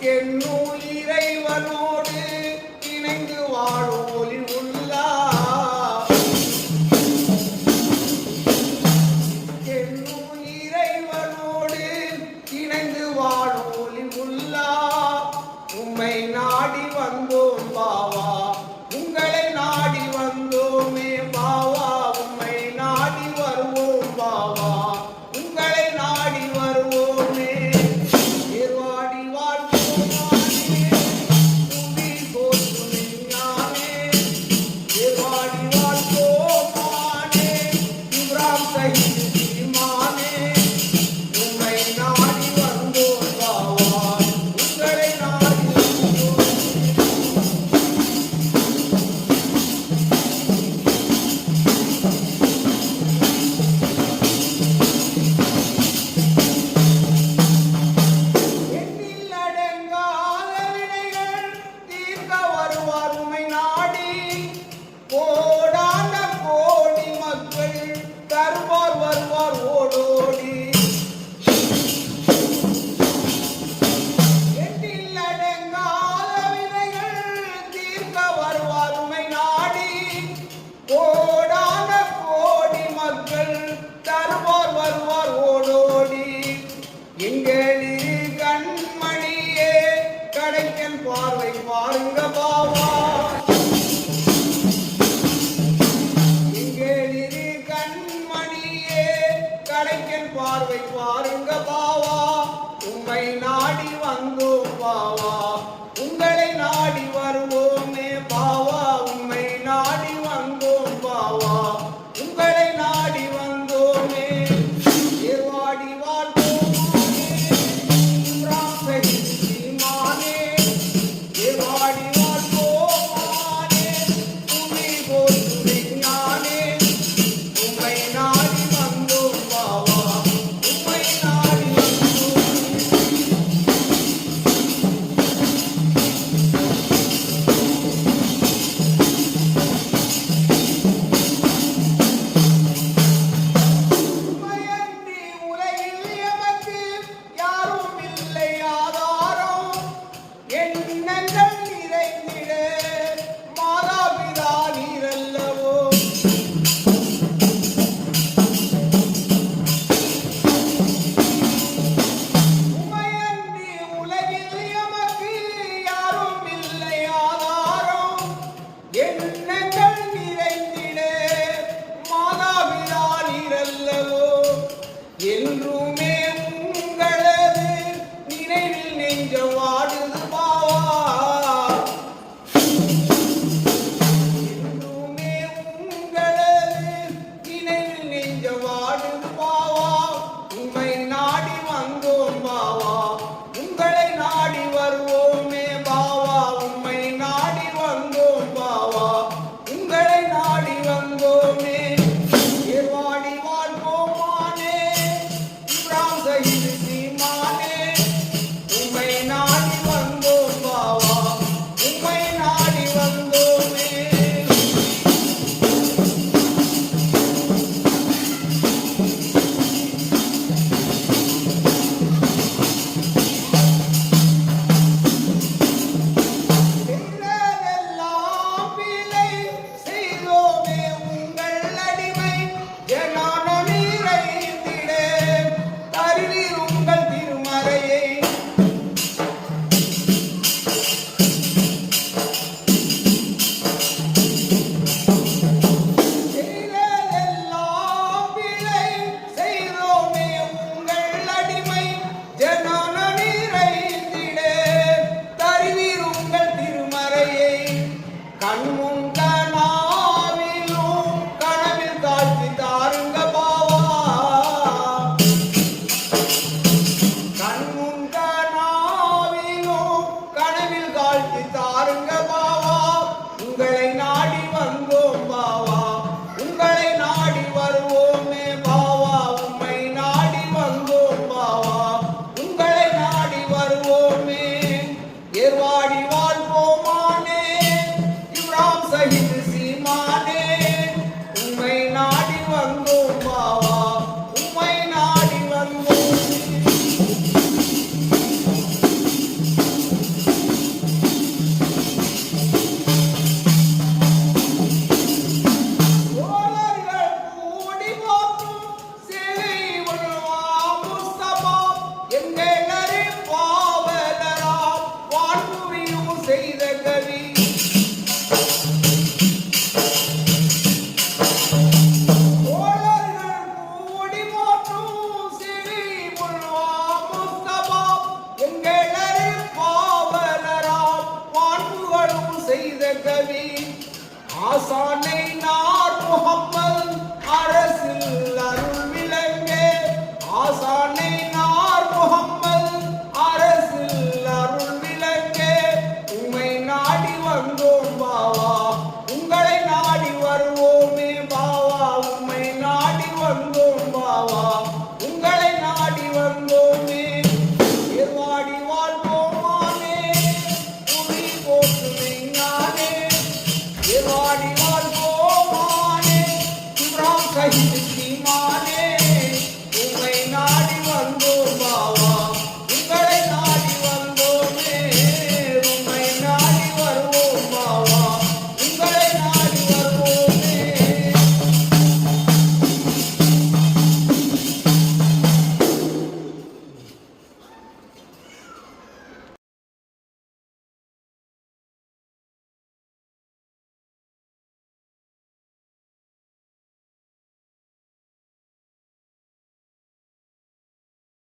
என்னும் இறைவனோடு இணைந்து வாழும் ஒளி உள்ளா என்னும் இறைவனோடு இணைந்து வாழும் ஒளி உள்ளா உம்மை நாடி வந்தோம் பாவா உங்களை நாடி வந்தோமே பாவா உம்மை நாடி வருவோம் பாவா உங்களை நாடி வருவோமே ஏர்வாடி வாழ்வோமானே புவி போற்றும் ஞானே ஏர்வாடி வாழ்வோமானே இப்ராம் சஹீத் ஈமானே உம்மை நாடி வந்தோம் பாவா உங்களை நாடி வந்தோம் எண்ணில் அடங்காத வினைகள் தீர்க்க வருவார் உம்மை நாடி கோடான கோடி மக்கள் தருவார் வருவார் ஓடோடி எண்ணில் அடங்காத வினைகள் தீர்க்க வருவார் உம்மை நாடி கோடான கோடி மக்கள் தருவார் வருவார் ஓடோடி எங்களிரு கண்மணியே கடைக்கன் பார்வை பாருங்க பாவா எங்களிரு கண்மணியே கடைக்கன் பார்வை பாருங்க பாவா உம்மை நாடி வந்தோம் பாவா உங்களை நாடி வருவோமே பாவா உம்மை நாடி வந்தோம் பாவா உங்களை நாடி வந்தோமே ஏர்வாடி வாழ்வோமானே இப்ராம் சஹீத் ஈமானே ஏர்வாடி வாழ்வோமானே புவி போற்றும் விஞ்ஞானே உம்மை நாடி வந்தோம் பாவா உம்மை நாடி வந்தோம் உம்மையன்றி உலகில் எமக்கு யாரும் இல்லை ஆதாரம் எண்ணங்கள் நிறைந்திட மாதாபிதா நீரல்லவோ உம்மையன்றி உலகில் எமக்கு யாரும் இல்லை ஆதாரம் எண்ணங்கள் நிறைந்திட மாதாபிதா நீரல்லவோ என்றுமே உங்களது நினைவில் நெஞ்சம் வாடுது பாவா என்றுமே உங்களது நினைவில் நெஞ்சம் வாடுது பாவா உம்மை நாடி வந்தோம் பாவா உங்களை நாடி வருவோமே பாவா உம்மை நாடி வந்தோம் பாவா உங்களை நாடி வந்தோமே ஏர்வாடி வாழ்வோமானே கவி ஆசானை நார் முகம்மது அரச